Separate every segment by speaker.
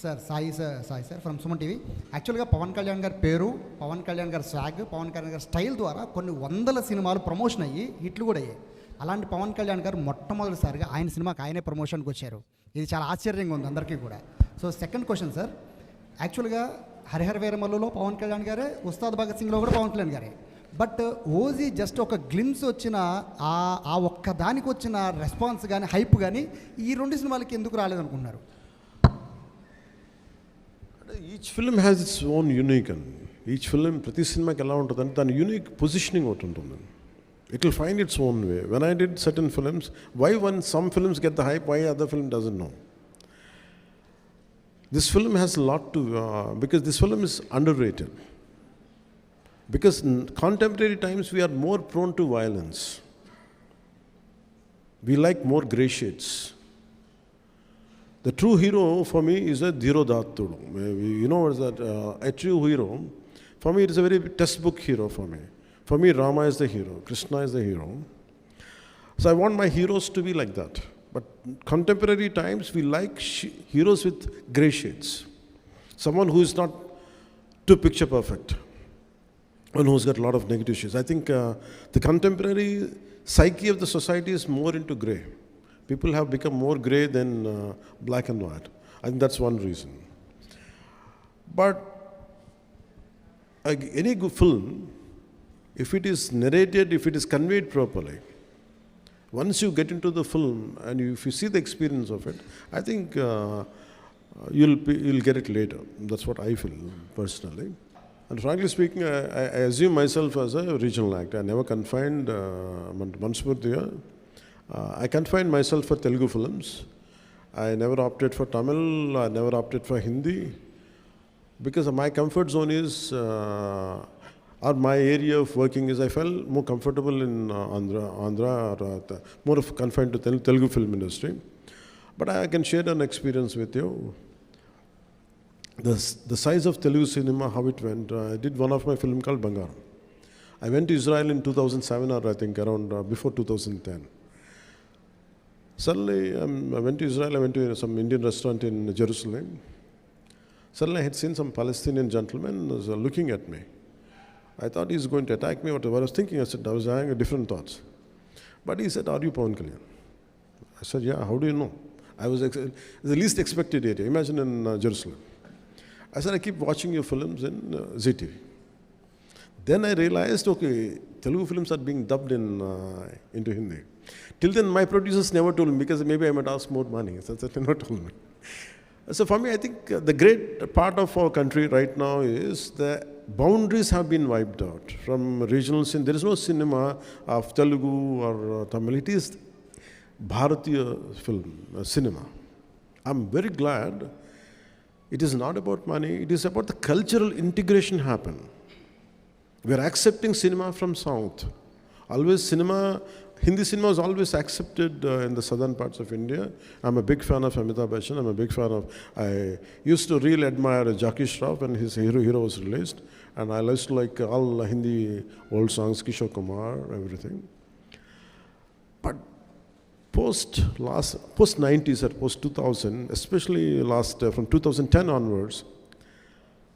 Speaker 1: Sir Sai sir from Suman TV. యాక్చువల్గా పవన్ కళ్యాణ్ గారి పేరు, పవన్ కళ్యాణ్ గారి స్వాగ్, పవన్ కళ్యాణ్ గారి స్టైల్ ద్వారా కొన్ని వందల సినిమాలు ప్రమోషన్ అయ్యి హిట్లు కూడా అయ్యాయి. అలాంటి పవన్ కళ్యాణ్ గారు మొట్టమొదటిసారిగా ఆయన సినిమాకి ఆయనే ప్రమోషన్కి వచ్చారు. ఇది చాలా ఆశ్చర్యంగా ఉంది అందరికీ కూడా. సో సెకండ్ క్వశ్చన్ సార్, యాక్చువల్గా హరిహర వీర మల్లులో పవన్ కళ్యాణ్ గారే, ఉస్తాద్ భగత్ సింగ్లో కూడా పవన్ కళ్యాణ్ గారే. బట్ ఓజీ జస్ట్ ఒక గ్లిమ్స్ వచ్చిన ఆ ఒక్క దానికి వచ్చిన రెస్పాన్స్ కానీ హైప్ కానీ ఈ రెండు సినిమాలకి ఎందుకు రాలేదనుకుంటున్నారు?
Speaker 2: Each film has its own unique and each film ప్రతి సినిమాకి ఎలా ఉంటుందంటే దాని యూనిక్ పొజిషనింగ్ ఒకటి ఉంటుంది. It will find its own way. When I did certain films, why one some films get the hype, why other film doesn't know. This film has a lot to, because this film is underrated. Because in contemporary times we are more prone to violence. We like more grey shades. The true hero for me is a Dhirodhattudu. You know what is that? A true hero, for me it is a very textbook hero for me. For me Rama is the hero, Krishna is the hero. So I want my heroes to be like that. But contemporary times, we like heroes with grey shades. Someone who is not too picture perfect, and who's got a lot of negative shades. I think the contemporary psyche of the society is more into grey. People have become more grey than black and white. I think that's one reason. But any good film, if it is narrated, if it is conveyed properly, once you get into the film and if you see the experience of it, I think you'll get it later. That's what I feel personally. And frankly speaking, I assume myself as a regional actor. I never confined I confined myself for Telugu films. I never opted for Tamil. I never opted for Hindi, because my comfort zone is or my area of working is I felt more comfortable in Andhra or more of confined to Telugu film industry. But I can share an experience with you. The size of Telugu cinema, how it went. I did one of my film called Bangaram. I went to Israel in 2007 or I think around before 2010. Suddenly I went to Israel, I went to some Indian restaurant in Jerusalem. Suddenly I had seen some Palestinian gentleman was looking at me. I thought he's going to attack me. What I was thinking, I was having different thoughts. But he said, "Are you Pawan Kalyan?" I said, "Yeah." "How do you know?" I was the least expected area. Imagine in Jerusalem. I said, "I keep watching your films in ZTV." Then I realized, okay, Telugu films are being dubbed into Hindi. Till then, my producers never told me, because maybe I might ask more money. So they never told me. So for me, I think the great part of our country right now is the boundaries have been wiped out from regional cinema. There is no cinema of Telugu or Tamil. It is Bharatiya film, cinema. I'm very glad it is not about money. It is about the cultural integration happen. We are accepting cinema from South. Always cinema, Hindi cinema is always accepted in the southern parts of India. I'm a big fan of Amitabh Bachchan. I'm a big fan of, I used to really admire Jackie Shroff when his Hero was released. And I used to like all Hindi old songs, Kishore Kumar, everything. But post 90s or post 2000, especially from 2010 onwards,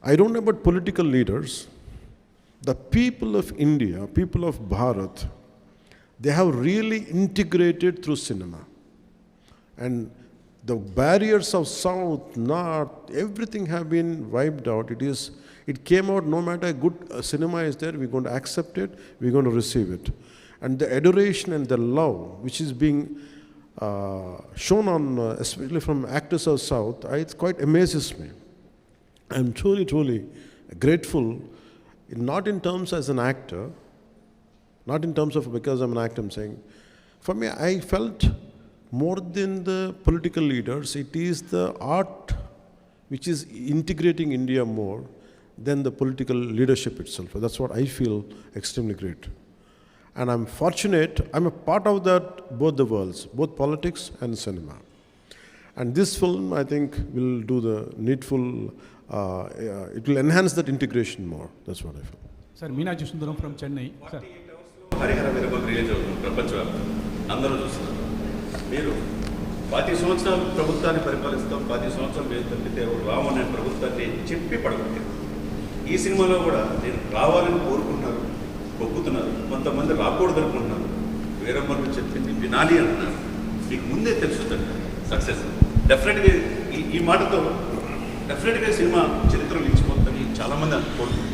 Speaker 2: I don't know about political leaders. The people of India, people of Bharat, they have really integrated through cinema. And the barriers of South, North, everything have been wiped out. It came out, no matter good cinema is there, we're going to accept it, we're going to receive it. And the adoration and the love which is being shown on, especially from actors of South, it quite amazes me. I'm truly, truly grateful, not in terms as an actor, not in terms of because I'm an actor, I'm saying. For me, I felt more than the political leaders, it is the art which is integrating India more than the political leadership itself. That's what I feel extremely great. And I'm fortunate, I'm a part of that, both the worlds, both politics and cinema. And this film, I think, will do the needful, it will enhance that integration more. That's what I feel.
Speaker 3: Sir, Meenaji Sundaram from Chennai. Sir.
Speaker 4: Harihara Veera Mallu release అవుతుంది ప్రపంచవ్యాప్తంగా అందరూ చూస్తున్నారు. మీరు 10 సంవత్సరాలు ప్రభుత్వాన్ని పరిపాలిస్తాం, 10 సంవత్సరాలు వేలు తప్పితే రామనే ప్రభుత్వాన్ని చెప్పి పడగొట్టారు. ఈ సినిమాలో కూడా నేను రావాలని కోరుకుంటున్నారు, ఒప్పుతున్నారు, కొంతమంది రాకూడదు అనుకుంటున్నారు. వీరమ్మలు చెప్పింది వినాలి అంటున్నారు. మీకు ముందే తెలుస్తుందండి సక్సెస్ డెఫినెట్గా. ఈ మాటతో డెఫినెట్గా సినిమా చరిత్రలో నిలిచిపోతుందని చాలామంది అనుకుంటున్నారు.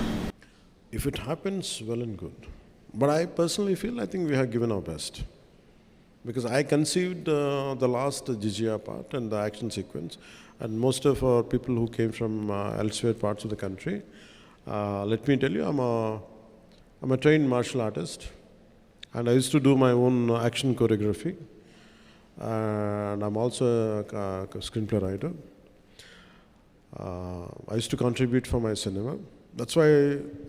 Speaker 2: If it happens, well and good. But I personally feel I think we have given our best. Because I conceived the last Jijia part and the action sequence, and most of our people who came from elsewhere parts of the country. Let me tell you, I'm a trained martial artist, and I used to do my own action choreography, and I'm also a screenplay writer. I used to contribute for my cinema. That's why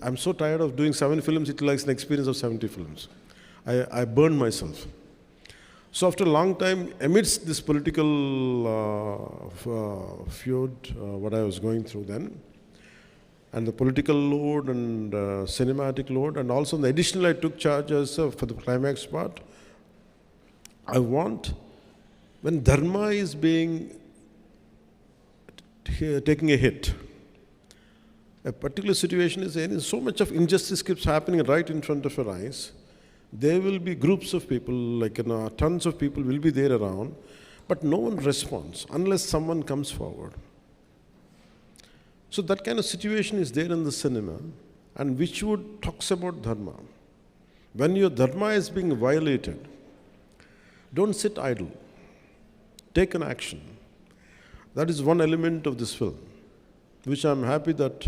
Speaker 2: I'm so tired of doing 7 films. It likes an experience of 70 films. I burned myself. So after a long time, amidst this political feud, what I was going through then, and the political load and cinematic load, and also the additional I took charge as for the climax part, I want, when dharma is being taking a hit, a particular situation is there, so much of injustice keeps happening right in front of our eyes. There will be groups of people, like tons of people will be there around, but no one responds unless someone comes forward. So that kind of situation is there in the cinema, and which would talks about dharma. When your dharma is being violated, don't sit idle. Take an action. That is one element of this film, which I'm happy that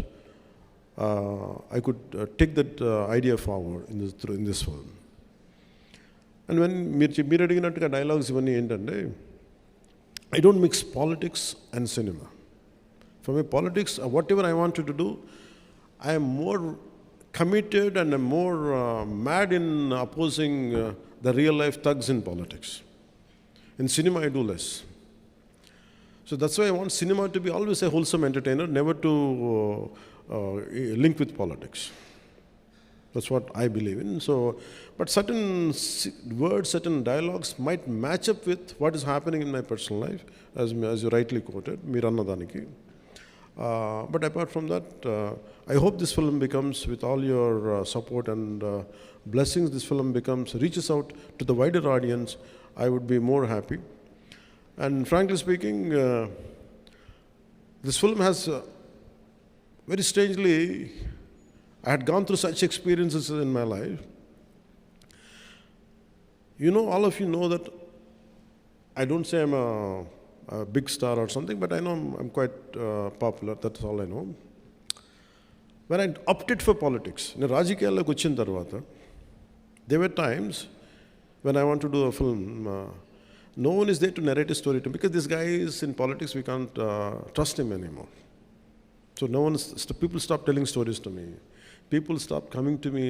Speaker 2: I could take that idea forward in this film. And when మీరు అడిగినట్టుగా dialogues ఇవన్నీ ఏంటంటే, I don't mix politics and cinema. For me, politics, whatever I wanted to do, I am more committed and I'm more mad in opposing the real life thugs in politics. In cinema, I do less. So that's why I want cinema to be always a wholesome entertainer, never to link with politics. That's what I believe in. So, but certain words, certain dialogues might match up with what is happening in my personal life, as you rightly quoted, Mirannadaniki. But apart from that, I hope this film becomes, with all your support and blessings, this film reaches out to the wider audience. I would be more happy. And frankly speaking, this film has very strangely, I had gone through such experiences in my life. You know, all of you know that I don't say I'm a big star or something, but I know I'm quite popular. That's all I know. When I opted for politics, in Rajikiyalloki vachin tarvata, there were times when I want to do a film, no one is there to narrate a story to me, because this guy is in politics, we can't trust him anymore. So people stop telling stories to me. People stop coming to me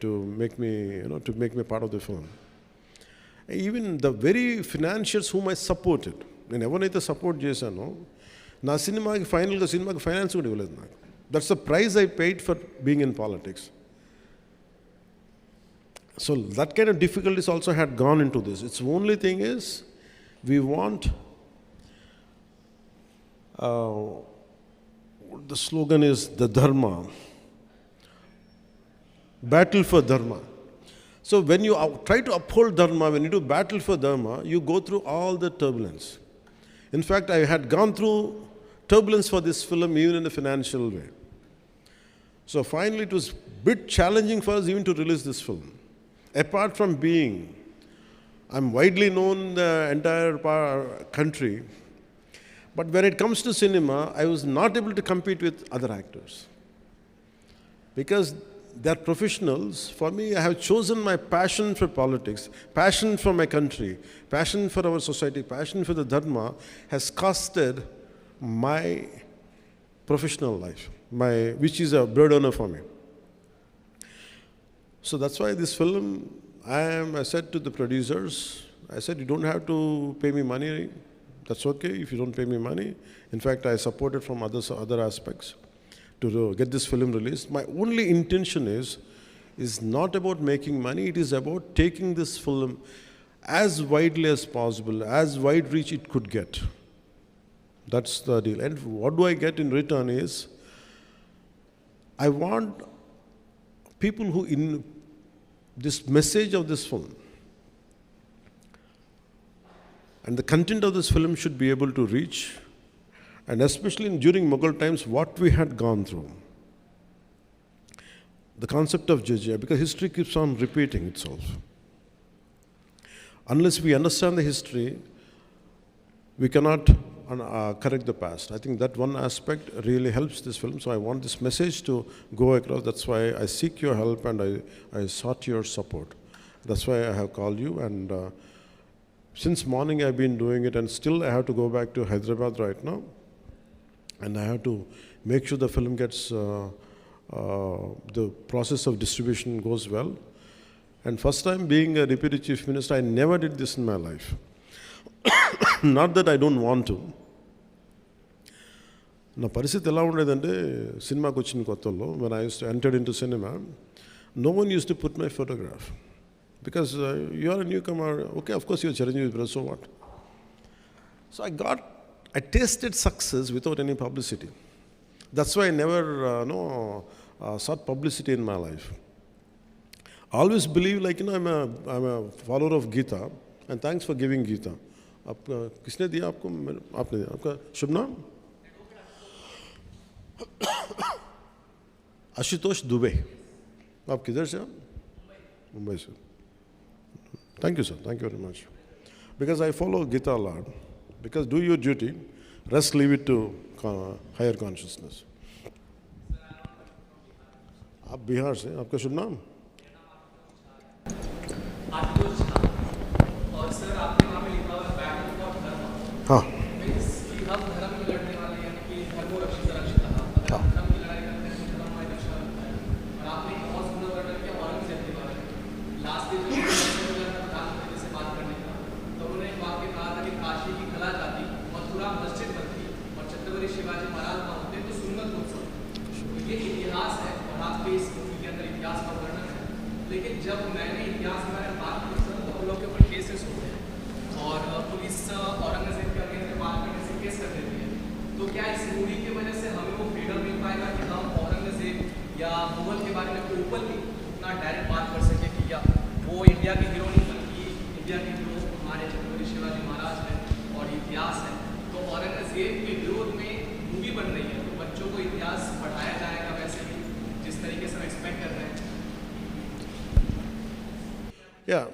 Speaker 2: to make me part of the film. Even the very financiers whom I supported, నేను ఎవరైతే support చేశానో, నా సినిమాకి ఫైనల్గా సినిమాకి finance కూడా ఇవ్వలేదు నాకు. That's the price I paid for being in politics. So that kind of difficulties also had gone into this. Its only thing is, we want, the slogan is the dharma, battle for dharma. So when you try to uphold dharma, when you do battle for dharma, you go through all the turbulence. In fact, I had gone through turbulence for this film even in a financial way. So finally it was a bit challenging for us even to release this film. Apart from being, I'm widely known in the entire country, but when it comes to cinema, I was not able to compete with other actors. Because they're professionals. For me, I have chosen my passion for politics, passion for my country, passion for our society, passion for the dharma has costed my professional life, which is a bread earner for me. So that's why this film, I said to the producers, I said, you don't have to pay me money. That's okay if you don't pay me money. In fact, I supported from other aspects to get this film released. My only intention is not about making money. It is about taking this film as widely as possible, as wide reach it could get. That's the deal. And what do I get in return is, I want people who in this message of this film and the content of this film should be able to reach, and especially during Mughal times, what we had gone through. The concept of jizya, because history keeps on repeating itself. Unless we understand the history, we cannot correct the past. I think that one aspect really helps this film. So I want this message to go across. That's why I seek your help and I sought your support. That's why I have called you. And since morning I've been doing it, and still I have to go back to Hyderabad right now. And I have to make sure the film gets, the process of distribution goes well. And first time being a deputy chief minister, I never did this in my life. Not that I don't want to. నా పరిస్థితి ఎలా ఉండేదంటే సినిమాకి వచ్చిన కొత్తలో when I used to enter into cinema, no one used to put my photograph. Because you are a newcomer, okay, of course you're Chiranjeevi's brother, so what? So I tasted success without any publicity. That's why I never sought publicity in my life. I always believe, like, I'm a follower of Gita, and thanks for giving Gita. किसने दिया आपको? आपने दिया. आपका शुभ नाम? आशुतोष दुबे. आप किधर से? मुंबई से. Thank you, sir. Thank you very much. Because I follow Gita a lot. Because do your duty, rest leave it to higher consciousness. आप बिहार से. आपका शुभ नाम?
Speaker 5: और सर आपके नाम में लिखा हुआ है बैटल फॉर धर्म।
Speaker 2: हाँ.
Speaker 5: मीन्स कि हम धर्म में लड़ने वाले, यानी कि धर्मो रक्षित रक्षितः। अगर हम धर्म की लड़ाई करते हैं तो धर्म हमारी रक्षा करता है। और आपने एक बहुत सुंदर वर्णन किया औरंगजेब के बारे में। लास्ट डे जब प्रधानमंत्री से बात करने का, तो उन्होंने एक वाक्य कहा था कि काशी की कला जाती, मथुरा मस्जिद बनती और छत्रपति शिवाजी महाराज वहाँ होते तो सुन्नत उत्सव। तो ये इतिहास है और आपके इस मूवी के अंदर इतिहास का वर्णन है। लेकिन जब मैंने इतिहास के बारे में बात की सर, तो हम लोग के ऊपर केसेस होते हैं और पुलिस औरंगजेब के अगेंस्ट में बात करने से केस कर देती है। तो क्या इस मूवी की वजह से हमें वो फ्रीडम मिल पाएगा कि हम औरंगजेब या मुगल के बारे में ओपनली उतना डायरेक्ट बात कर सके कि या वो इंडिया के हीरो नहीं, बल्कि इंडिया के हीरो हमारे छत्रपति शिवाजी महाराज हैं और इतिहास है। तो औरंगजेब के विरोध में मूवी बन रही है, तो बच्चों को इतिहास पढ़ाया जाएगा वैसे ही जिस तरीके से हम एक्सपेक्ट कर रहे हैं।
Speaker 2: Yeah,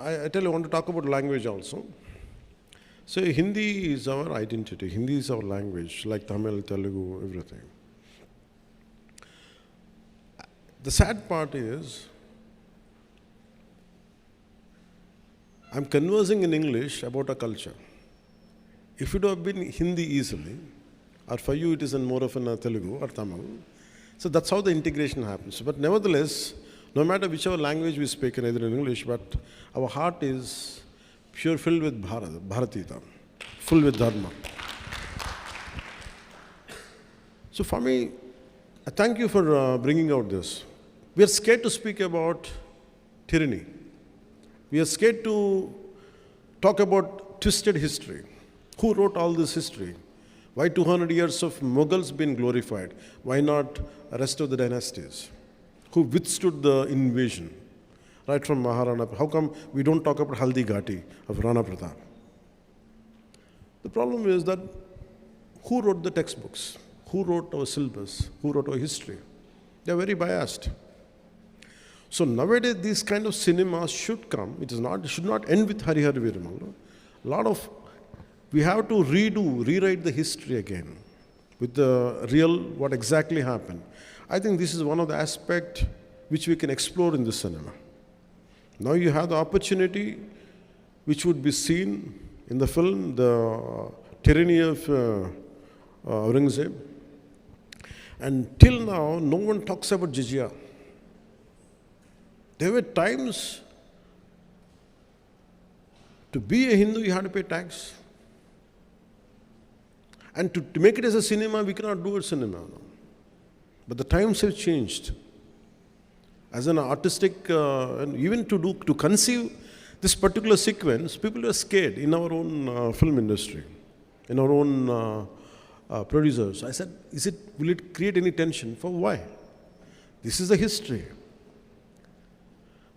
Speaker 2: I tell you, I want to talk about language also. So Hindi is our identity. Hindi is our language, like Tamil, Telugu, everything. The sad part is, I'm conversing in English about a culture. If it would have been Hindi easily, or for you it is in more of a Telugu or Tamil, so that's how the integration happens. But nevertheless, no matter whichever language we speak, in either in English, but our heart is pure, filled with Bharatita, full with Dharma. So for me, I thank you for bringing out this. We are scared to speak about tyranny. We are scared to talk about twisted history. Who wrote all this history? Why 200 years of Mughals been glorified? Why not the rest of the dynasties? Who withstood the invasion, right from Maharana? How come we don't talk about Haldi Ghati of Rana Pratap? The problem is that who wrote the textbooks? Who wrote our syllabus? Who wrote our history? They are very biased. So nowadays, these kind of cinemas should come. It should not end with Hari Hari Veera. We have to rewrite the history again with the real, what exactly happened. I think this is one of the aspects which we can explore in the cinema. Now you have the opportunity which would be seen in the film, the tyranny of Aurangzeb. And till now, no one talks about jizya. There were times to be a Hindu, you had to pay tax. And to make it as a cinema, we cannot do a cinema now. But the times have changed. As an artistic, and even to conceive This particular sequence, people were scared in our own film industry, in our own producers. I said, will it create any tension? For why? This is the history.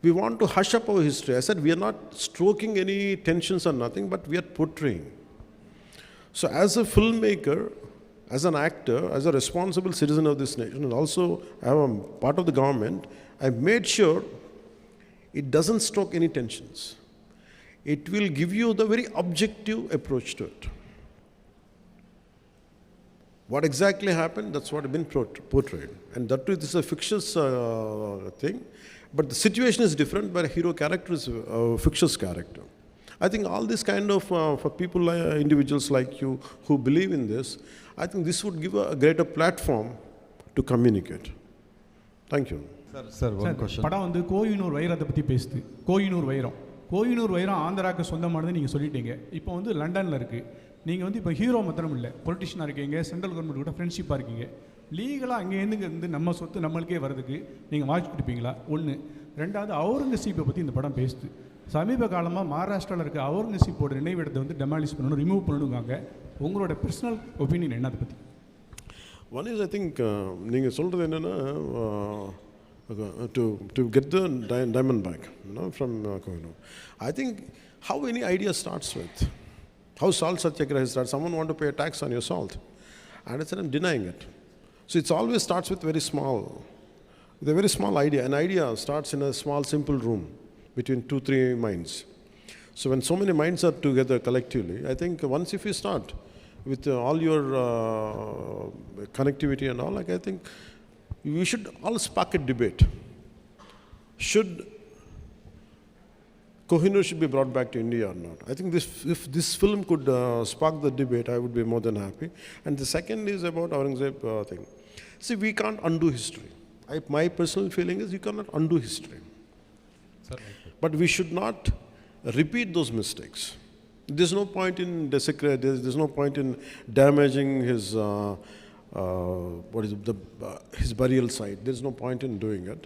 Speaker 2: We want to hush up our history. I said, we are not stroking any tensions or nothing, but we are portraying. So as a filmmaker, as an actor, as a responsible citizen of this nation, and also I am part of the government, I made sure it doesn't stroke any tensions. It will give you the very objective approach to it. What exactly happened, that's what has been portrayed. And that too, this is a fictitious thing. But the situation is different, but a hero character is a fictitious character. I think all this kind of, for people, individuals like you who believe in this, I think this would give a greater platform to communicate. Thank you.
Speaker 6: Sir, one
Speaker 3: sir
Speaker 6: question.
Speaker 3: படம் வந்து கோயினூர் வைரத்தை பற்றி பேசுது. கோயினூர் வைரம் ஆந்திராவுக்கு சொந்தமானது நீங்கள் சொல்லிட்டீங்க. இப்போ வந்து லண்டனில் இருக்குது. நீங்கள் வந்து இப்போ ஹீரோ மாத்திரம் இல்லை, பொலிட்டிஷியனாக இருக்கீங்க, சென்ட்ரல் கவர்மெண்ட் கூட ஃப்ரெண்ட்ஷிப்பாக இருக்கீங்க. லீகலாக அங்கேருந்து நம்ம சொத்து நம்மளுக்கே வர்றதுக்கு நீங்கள் வாட்ச் கொடுப்பீங்களா? ஒன்று. ரெண்டாவது, அவுரங்கசீப்பை பற்றி இந்த படம் பேசுது. சமீப காலமாக மகாராஷ்டிராவில் இருக்க அவுரங்கசீப்போட நினைவிடத்தை வந்து டெமாலிஷ் பண்ணணும், ரிமூவ் பண்ணணுங்காங்க. உங்களோட பர்சனல் ஒப்பீனியன் என்ன அதை பற்றி?
Speaker 2: One is, I think, நீங்கள் சொல்கிறது என்னென்னா, to get the diamond back, from Kohinoor. I think how any idea starts with, how salt satyagraha starts. Someone want to pay a tax on your salt, and I said, I'm denying it. So it's always starts with very small, with a very small idea. An idea starts in a small, simple room between 2-3 minds. So when so many minds are together collectively, I think once if you start with all your connectivity and all, like, I think we should all spark a debate. Should Kohinoor should be brought back to India or not? I think if this film could spark the debate, I would be more than happy. And the second is about Aurangzeb thing. See, we can't undo history. My personal feeling is you cannot undo history.
Speaker 6: Sir,
Speaker 2: But we should not repeat those mistakes. There's no point in desecrating, there's no point in damaging his his burial site. There's no point in doing it.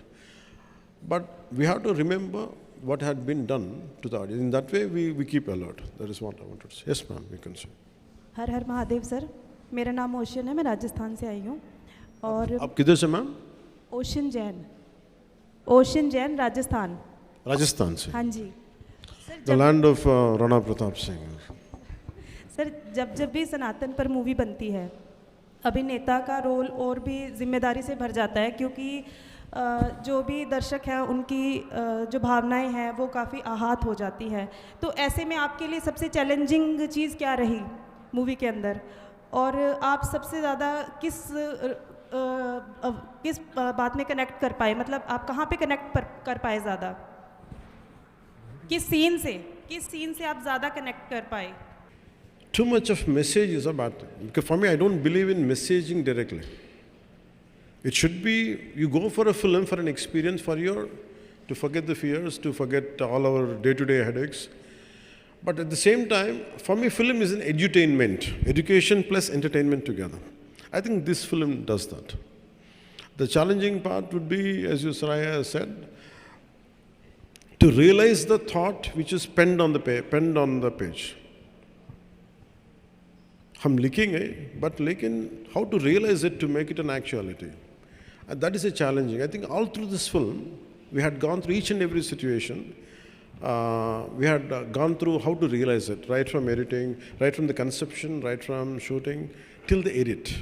Speaker 2: But we have to remember what had been done to the audience. In that way, we keep alert. That is what I wanted to say. Yes, ma'am, you can say.
Speaker 7: Her her Mahadev sir, मेरा नाम ocean है, मैं राजस्थान से आई हूँ. और
Speaker 2: आप किधर से मैम?
Speaker 7: ओशन जैन राजस्थान.
Speaker 2: राजस्थान से.
Speaker 7: हाँ जी sir.
Speaker 2: The land of Rana Pratap Singh.
Speaker 7: Sir, जब भी सनातन पर मूवी बनती है, अभिनेता का रोल और भी जिम्मेदारी से भर जाता है, क्योंकि जो भी दर्शक हैं उनकी जो भावनाएं हैं वो काफ़ी आहत हो जाती है. तो ऐसे में आपके लिए सबसे चैलेंजिंग चीज़ क्या रही मूवी के अंदर, और आप सबसे ज़्यादा किस बात में कनेक्ट कर पाए? मतलब आप कहाँ पे कनेक्ट कर पाए ज़्यादा? किस सीन से आप ज़्यादा कनेक्ट कर पाए?
Speaker 2: Too much of message is a bad thing. Because for me, I don't believe in messaging directly. It should be, you go for a film for an experience, to forget the fears, to forget all our day-to-day headaches. But at the same time, for me, film is an edutainment, education plus entertainment together. I think this film does that. The challenging part would be, as you Saraya said, to realize the thought which is penned on the page. हम लिखेंगे, but लेकिन how to realize it to make it an actuality. And that is a challenging. I think all through this film, we had gone through each and every situation. We had gone through how to realize it, right from editing, right from the conception, right from shooting, till the edit.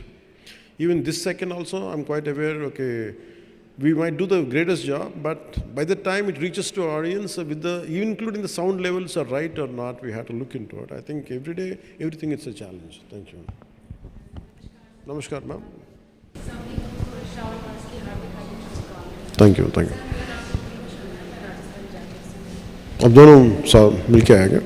Speaker 2: Even this second also, I'm quite aware, okay, we might do the greatest job, but by the time it reaches to our audience, even including the sound levels are right or not, we have to look into it. I think every day, everything is a challenge. Thank you. Namaskar, ma'am. Thank you. अब दोनों मिल के आएंगे.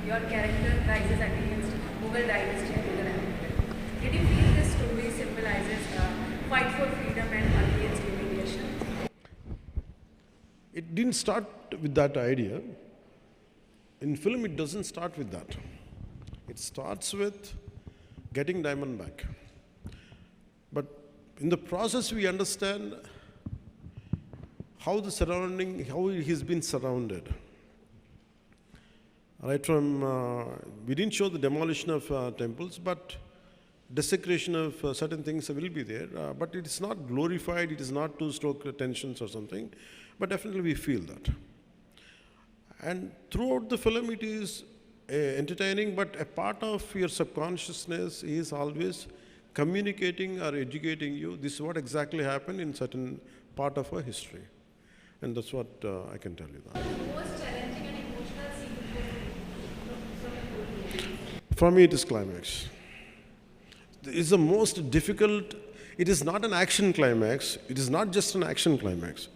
Speaker 8: Your character rises against Mughal dynasty and Mughal empire. Did you feel this story symbolizes fight for freedom and against humiliation?
Speaker 2: It didn't start with that idea. In film, it doesn't start with that. It starts with getting diamond back. But in the process, we understand how the surrounding, how he's been surrounded. Right from, we didn't show the demolition of temples, but desecration of certain things will be there. But it is not glorified, it is not to stoke tensions or something, but definitely we feel that. And throughout the film it is entertaining, but a part of your subconsciousness is always communicating or educating you. This is what exactly happened in certain part of our history. And that's what I can tell you that.
Speaker 8: Most challenging and emotional scene from the whole movie?
Speaker 2: For me, it is climax. It's the most difficult. It is not an action climax. It is not just an action climax.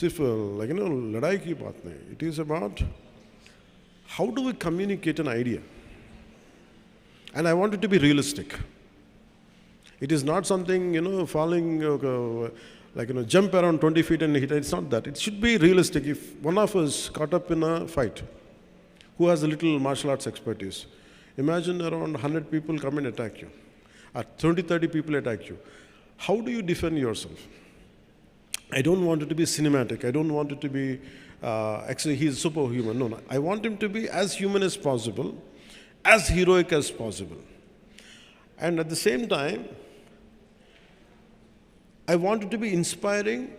Speaker 2: सिर्फ लड़ाई की बात नहीं. It is about how do we communicate an idea. And I want it to be realistic. It is not something, falling, jump around 20 feet and hit. It's not that. It should be realistic. If one of us caught up in a fight, who has a little martial arts expertise, imagine around 100 people come and attack you, or 20, 30 people attack you. How do you defend yourself? I don't want it to be cinematic. I don't want it to be, actually he's superhuman. No. I want him to be as human as possible, as heroic as possible. And at the same time, I want it to be inspiring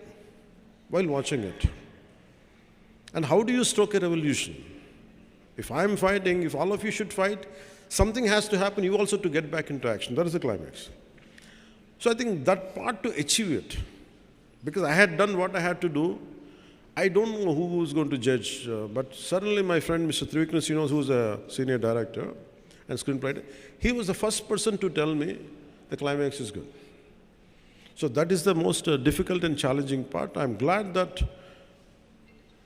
Speaker 2: while watching it. And how do you stoke a revolution? If I'm fighting, if all of you should fight, something has to happen, you also to get back into action. That is the climax. So I think that part to achieve it, because I had done what I had to do, I don't know who is going to judge, but certainly my friend Mr. Trivikram, who is a senior director and screenwriter, he was the first person to tell me the climax is good. So that is the most difficult and challenging part. I'm glad that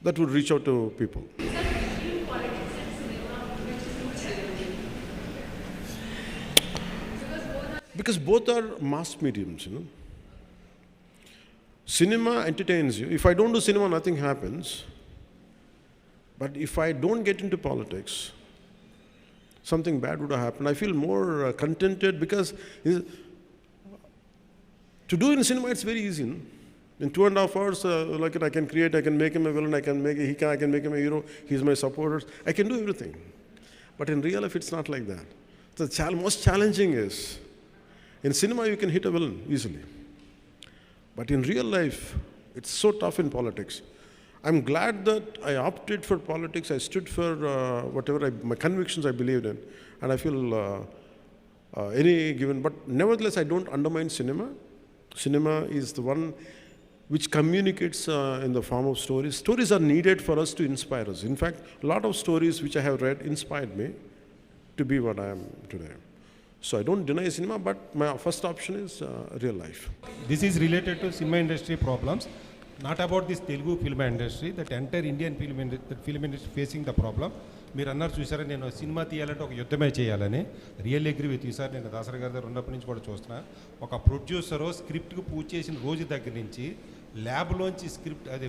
Speaker 2: that would reach out to people. Because both are mass mediums, Cinema entertains you. If I don't do cinema, nothing happens. But if I don't get into politics, something bad would have happened. I feel more contented because to do in cinema, it's very easy. In 2.5 hours, I can create, I can make him a villain, I can make him a hero, he's my supporter. I can do everything. But in real life, it's not like that. The most challenging is, in cinema, you can hit a villain easily. But in real life, it's so tough in politics. I'm glad that I opted for politics. I stood for whatever my convictions I believed in. And I feel any given, but nevertheless, I don't undermine cinema. Cinema is the one which communicates in the form of stories. Stories are needed for us to inspire us. In fact, a lot of stories which I have read inspired me to be what I am today. So I don't deny cinema, but my first option is real life.
Speaker 6: This is related to cinema industry problems, not about this Telugu film industry, that entire Indian film industry facing the problem. మీరు అన్నారు చూసారా, నేను cinema తీయాలంటే ఒక యుద్ధమే చేయాలని. Real agree with you sir. నేను దాసరి గారి దగ్గర ఉన్నప్పటి నుంచి కూడా చూస్తున్నా. ఒక ప్రొడ్యూసరు స్క్రిప్ట్కి పూజ చేసిన రోజు దగ్గర నుంచి ల్యాబ్లోంచి స్క్రిప్ట్ అది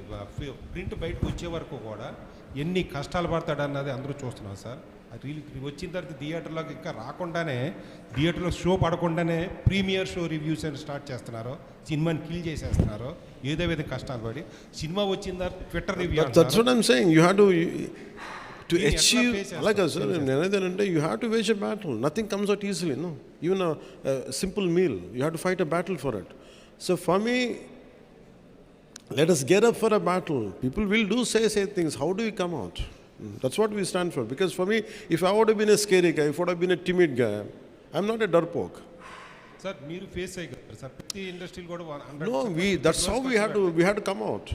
Speaker 6: ప్రింట్ బయటకు వచ్చే వరకు కూడా ఎన్ని కష్టాలు పడతాడన్నది అందరూ చూస్తున్నాం సార్. అది వచ్చిన తర్వాత థియేటర్లోకి ఇంకా రాకుండానే, థియేటర్లో షో పడకుండానే ప్రీమియర్ షో రివ్యూస్ అని స్టార్ట్ చేస్తున్నారు. సినిమాని కిల్ చేసేస్తున్నారు. ఏదో విధంగా కష్టాలు పడి సినిమా వచ్చిన తర్వాత Twitter review.
Speaker 2: That's what I'm saying. You have to achieve, like I said, you have to wage a battle. Nothing comes out easily, no. Even a simple meal, you have to fight a battle for it. So for me, let us get up for a battle. People will say things. How do we come out? That's what we stand for. Because for me, if I would have been a scary guy, if I would have been a timid guy, I'm not a darpoke.
Speaker 6: Sir, మీరు face అయ్యారు sir. ప్రతి ఇండస్ట్రీలో కూడా
Speaker 2: No, that's how we had to come out.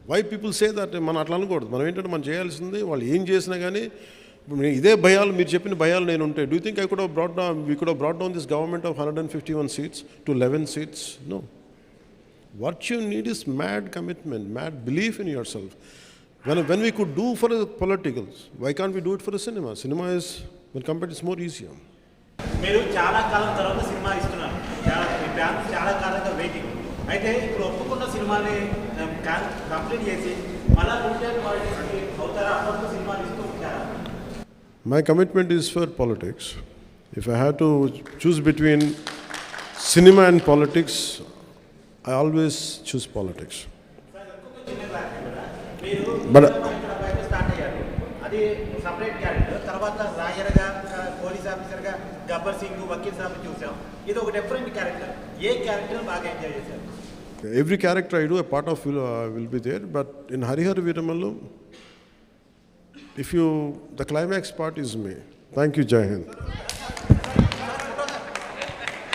Speaker 2: Why people say that మనం అట్లా అనకూడదు. మనం ఏంటంటే మనం చేయాల్సింది వాళ్ళు ఏం చేసినా కానీ ఇదే భయాలు మీరు చెప్పిన భయాలు నేను ఉంటాయి. Do you think we could have brought down this government of 151 seats to 11 seats? No. What you need is mad commitment, mad belief in yourself. When we could do for the politicals, why can't we do it for the cinema? Cinema is, when compared, it's more easier.
Speaker 9: మీరు చాలా కాలం తర్వాత cinema ఇస్తున్నారు. మీ fans చాలా కాలంగా waiting. అయితే ఇప్పుడు ఒప్పుకున్న సినిమాని కంప్లీట్ చేసి మళ్ళీ అవుతారా? అప్పుడు సినిమాలు ఇస్తూ ఉంటారా?
Speaker 2: My commitment is for politics. If I had to choose between cinema and politics, I always choose politics.
Speaker 9: చిన్న క్లారిటీ కూడా మీరు
Speaker 2: But
Speaker 9: స్టార్ట్ అయ్యారు, అది సపరేట్ క్యారెక్టర్. తర్వాత రాయర్గా, పోలీస్ ఆఫీసర్గా గబ్బర్ సింగ్, వకీల్ సాబ్ చూసాం. ఇది ఒక డిఫరెంట్ క్యారెక్టర్. ఏ క్యారెక్టర్ బాగా ఎంజాయ్ చేశారు?
Speaker 2: every character I do, a part of will be there. But in Harihara Veeramallu, the climax part is me. Thank you, Jai Hind.